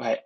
Right.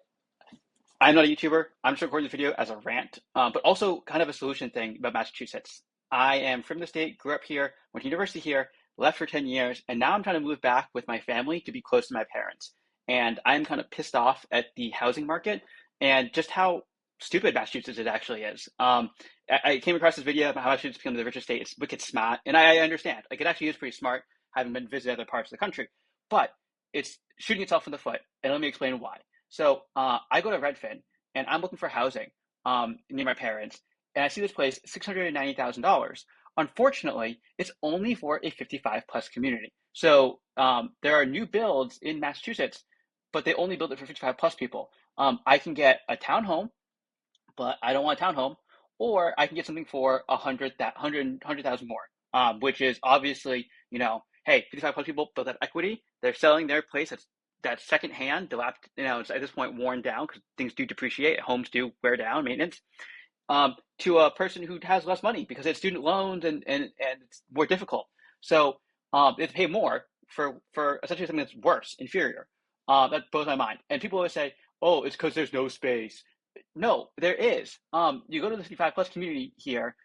I'm not a YouTuber. I'm just recording this video as a rant, but also kind of a solution thing about Massachusetts. I am from the state, grew up here, went to university here, left for 10 years, and now I'm trying to move back with my family to be close to my parents. And I'm kind of pissed off at the housing market and just how stupid Massachusetts it actually is. I came across this video about how Massachusetts become the richest state. It's wicked smart, and I understand. Like, it actually is pretty smart, having been visited other parts of the country, but it's shooting itself in the foot. And let me explain why. So I go to Redfin and I'm looking for housing near my parents, and I see this place, $690,000. Unfortunately, it's only for a 55 plus community. So there are new builds in Massachusetts, but they only build it for 55 plus people. I can get a townhome, but I don't want a townhome, or I can get something for 100,000 more, which is obviously, hey, 55 plus people build that equity. They're selling their place that's secondhand, it's at this point worn down because things do depreciate, homes do wear down, maintenance, to a person who has less money because it's student loans and it's more difficult. So they have to pay more for essentially something that's worse, inferior. That blows my mind. And people always say, oh, it's because there's no space. No, there is. You go to the 55 plus community here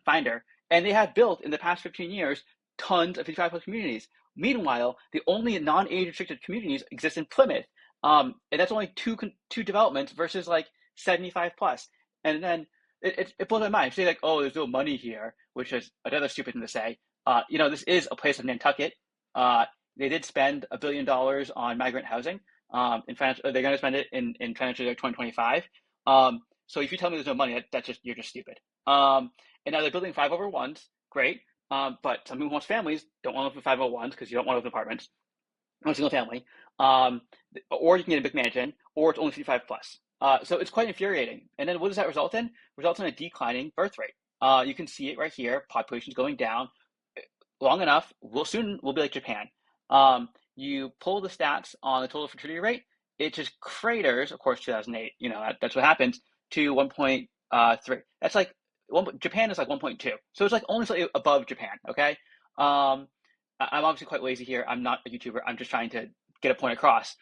finder, and they have built in the past 15 years tons of 55 plus communities. Meanwhile, the only non-age restricted communities exist in Plymouth, and that's only two developments versus like 75 plus. And then it blows my mind. Say like, oh, there's no money here, which is another stupid thing to say. This is a place of Nantucket. They did spend $1 billion on migrant housing. They're going to spend it in financial year 2025. So if you tell me there's no money, you're just stupid. And now they're building 501s, great. But some people, most families don't want to live in 501s because you don't want to live in apartments, one single family. Or you can get a McMansion, or it's only 55 plus. So it's quite infuriating. And then what does that result in? Results in a declining birth rate. You can see it right here. Population's going down. Long enough, we'll be like Japan. You pull the stats on the total fertility rate, it just craters. Of course, 2008. That's what happens to 1.3. That's like Japan is like 1.2. So it's like only slightly above Japan. Okay. I'm obviously quite lazy here. I'm not a YouTuber. I'm just trying to get a point across.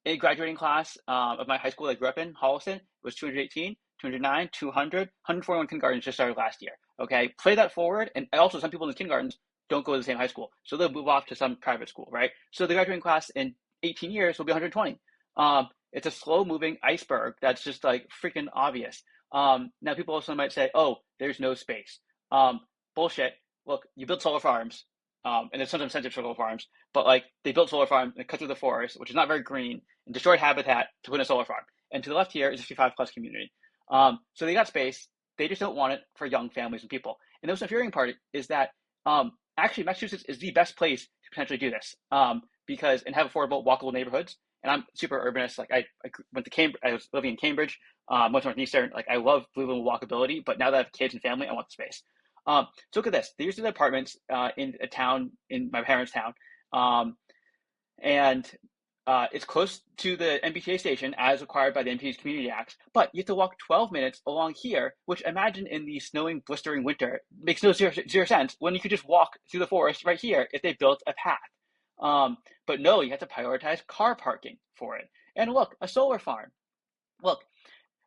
In graduating class of my high school I grew up in, Holliston, it was 218, 209, 200, 141 kindergartens just started last year. Okay, play that forward, and also some people in the kindergartens don't go to the same high school, so they'll move off to some private school, right? So the graduating class in 18 years will be 120. It's a slow-moving iceberg that's just like freaking obvious. Now people also might say, "Oh, there's no space." Bullshit. Look, you build solar farms, and there's sometimes incentive for solar farms, but like they built solar farms and cut through the forest, which is not very green, and destroyed habitat to put in a solar farm. And to the left here is a 55 plus community. So they got space. They just don't want it for young families and people. And the most infuriating part is that actually Massachusetts is the best place to potentially do this and have affordable, walkable neighborhoods. And I'm super urbanist. Like I went to Cambridge. I was living in Cambridge, went to Northeastern. Like I love living with walkability, but now that I have kids and family, I want the space. So look at this. These are the apartments in a town, in my parents' town. And it's close to the MBTA station as required by the MP's Community Acts, but you have to walk 12 minutes along here, which imagine in the snowing, blistering winter makes zero sense when you could just walk through the forest right here if they built a path. But no, you have to prioritize car parking for it. And look, a solar farm. Look,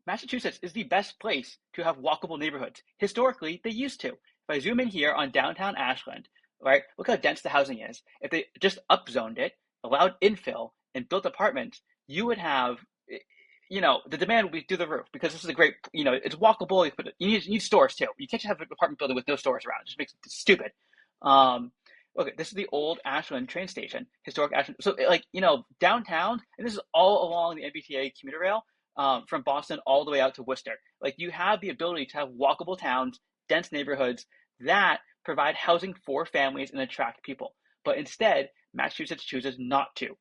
Massachusetts is the best place to have walkable neighborhoods. Historically, they used to. If I zoom in here on downtown Ashland, right, look how dense the housing is. If they just upzoned it, allowed infill, and built apartments, you would have, the demand would be through the roof because this is a great, it's walkable. You need stores too. You can't just have an apartment building with no stores around. It just makes it stupid. Okay, this is the old Ashland train station, historic Ashland. So downtown, and this is all along the MBTA commuter rail from Boston all the way out to Worcester. Like you have the ability to have walkable towns, dense neighborhoods that provide housing for families and attract people. But instead, Massachusetts chooses not to.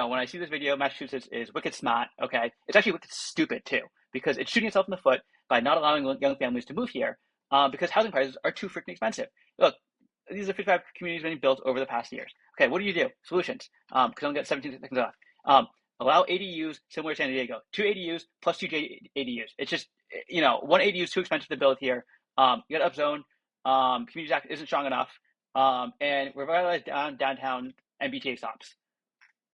When I see this video, Massachusetts is wicked smart, okay? It's actually wicked stupid too, because it's shooting itself in the foot by not allowing young families to move here, because housing prices are too freaking expensive. Look, these are 55 communities being built over the past years. Okay, what do you do? Solutions, because I only got 17 seconds off. Allow ADUs similar to San Diego, 2 ADUs plus 2 ADUs. It's just, one ADU is too expensive to build here. You got to upzone. Community Act isn't strong enough. And revitalize downtown MBTA stops.